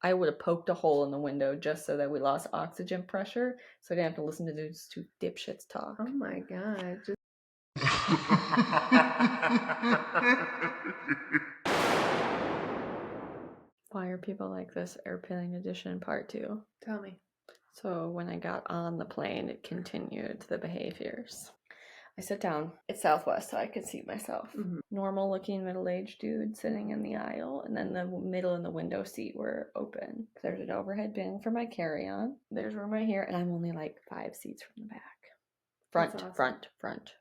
I would have poked a hole in the window just so that we lost oxygen pressure, so I didn't have to listen to those two dipshits talk. Oh my god. Why are people like this? Airplane edition part 2. Tell me. So when I got on the plane, it continued the behaviors. I sit down. It's Southwest, so I could seat myself. Mhm. Normal looking middle-aged dude sitting in the aisle, and then the middle and the window seat were open. There's an overhead bin for my carry-on. There's room right here, and I'm only like 5 seats from the back. Front, That's awesome. front.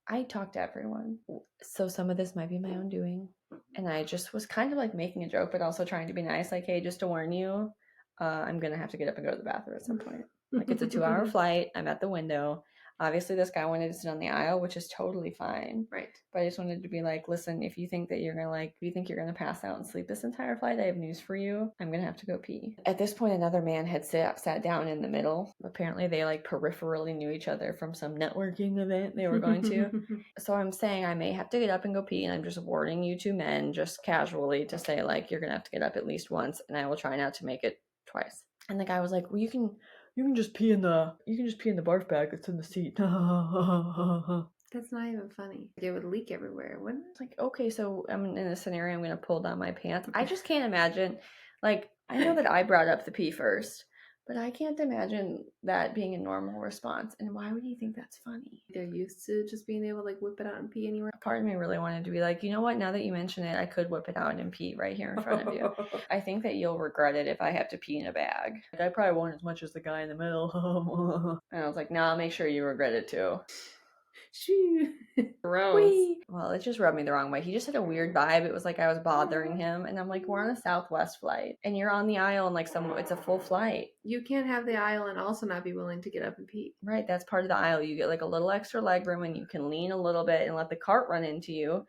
I talk to everyone. So some of this might be my own doing. And I just was kind of like making a joke, but also trying to be nice. Like, hey, just to warn you, I'm going to have to get up and go to the bathroom at some point. Like, it's a 2-hour flight. I'm at the window. Obviously, this guy wanted to sit on the aisle, which is totally fine. Right. But I just wanted to be like, listen, if you think that you're gonna if you think you're gonna pass out and sleep this entire flight, I have news for you. I'm gonna have to go pee. At this point, another man had sat down in the middle. Apparently, they like peripherally knew each other from some networking event they were going to. So I'm saying I may have to get up and go pee, and I'm just warning you two men, just casually, to say like you're gonna have to get up at least once, and I will try not to make it twice. And the guy was like, well, you can just pee in the barf bag that's in the seat. That's not even funny. It would leak everywhere, wouldn't it? It's like, okay, so I'm in a scenario, I'm gonna pull down my pants. I just can't imagine. Like, I know that I brought up the pee first, but I can't imagine that being a normal response. And why would you think that's funny? They're used to just being able to like whip it out and pee anywhere. Part of me really wanted to be like, you know what? Now that you mention it, I could whip it out and pee right here in front of you. I think that you'll regret it if I have to pee in a bag. Like, I probably won't as much as the guy in the middle. And I was like, nah, make sure you regret it too. Shoo. Gross. Whee! Well, it just rubbed me the wrong way. He just had a weird vibe. It was like I was bothering him, and I'm like, we're on a Southwest flight, and you're on the aisle, and like it's a full flight. You can't have the aisle and also not be willing to get up and pee. Right, that's part of the aisle. You get like a little extra leg room, and you can lean a little bit and let the cart run into you,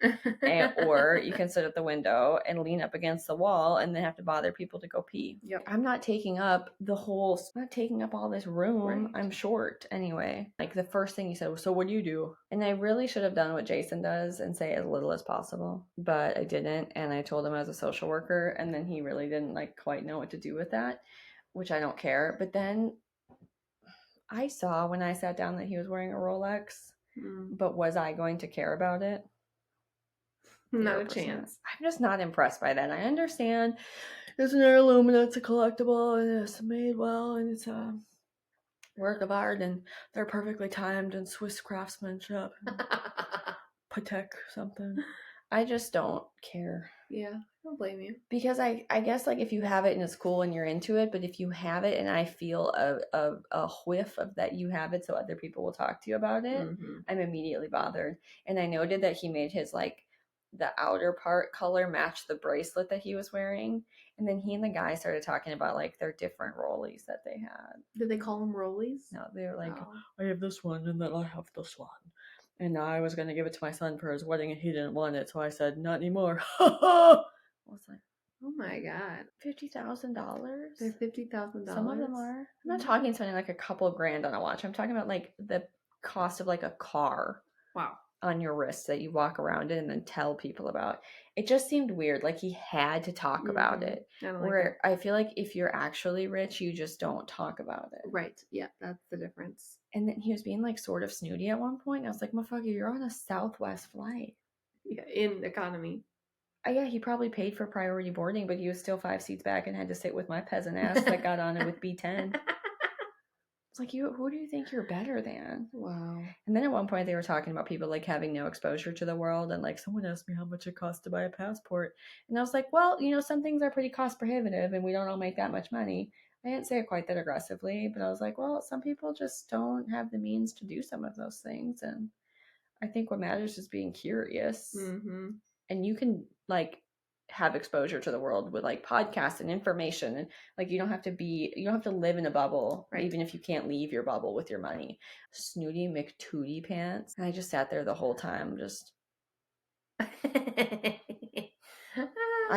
or you can sit at the window and lean up against the wall, and then have to bother people to go pee. Yep. I'm not taking up all this room. Right. I'm short anyway. Like the first thing he said was, "So what do you do?" And I really should have done what Jason does and say as little as possible, but I didn't. And I told him I was a social worker, and then he really didn't like quite know what to do with that, which I don't care. But then I saw when I sat down that he was wearing a Rolex, but was I going to care about it? Not a chance. I'm just not impressed by that. I understand it's an heirloom and it's a collectible and it's made well and it's a work of art and they're perfectly timed and Swiss craftsmanship. Patek something. I just don't care. Yeah, I don't blame you. Because I guess like if you have it and it's cool and you're into it, but if you have it and I feel a whiff of that you have it so other people will talk to you about it, I'm immediately bothered. And I noted that he made his like the outer part color match the bracelet that he was wearing. And then he and the guy started talking about like their different rollies that they had. Did they call them rollies? No, they were like, I have this one and then I have this one. And I was going to give it to my son for his wedding and he didn't want it. So I said, not anymore. I was like, oh my God. $50,000? They're $50,000? Some of them are. I'm not talking spending like a couple of grand on a watch. I'm talking about like the cost of like a car. Wow. On your wrist that you walk around in and then tell people about. It just seemed weird. Like he had to talk about it. I feel like if you're actually rich, you just don't talk about it. Right. Yeah, that's the difference. And then he was being like sort of snooty at one point. I was like, motherfucker, you're on a Southwest flight. Yeah, in economy. Yeah, he probably paid for priority boarding, but he was still 5 seats back and had to sit with my peasant ass that got on it with B10. It's like, who do you think you're better than? Wow. And then at one point they were talking about people like having no exposure to the world, and like someone asked me how much it costs to buy a passport, and I was like, well, some things are pretty cost prohibitive and we don't all make that much money. I didn't say it quite that aggressively, but I was like, well, some people just don't have the means to do some of those things, and I think what matters is being curious. And you can like have exposure to the world with like podcasts and information, and like you don't have to live in a bubble, right? Even if you can't leave your bubble with your money. Snooty McTootie pants. And I just sat there the whole time just I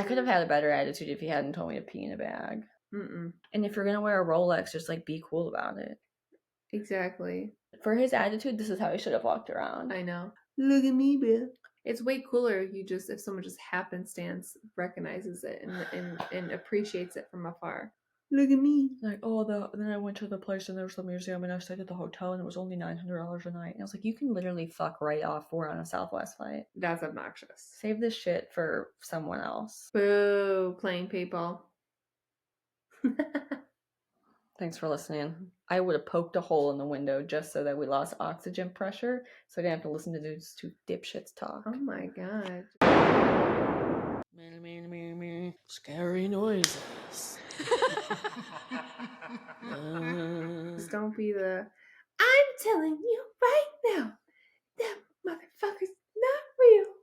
could have had a better attitude if he hadn't told me to pee in a bag. And if you're gonna wear a Rolex, just like be cool about it. Exactly. For his attitude, this is how he should have walked around. I know. Look at me, Bill. It's way cooler if someone just happenstance recognizes it and appreciates it from afar. Look at me. Like, then I went to the place and there was the museum and I stayed at the hotel and it was only $900 a night. And I was like, you can literally fuck right off. We're on a Southwest flight. That's obnoxious. Save this shit for someone else. Boo, playing people. Thanks for listening. I would have poked a hole in the window just so that we lost oxygen pressure, so I didn't have to listen to those two dipshits talk. Oh my god. Scary noises. Just don't be the. I'm telling you right now, that motherfucker's not real.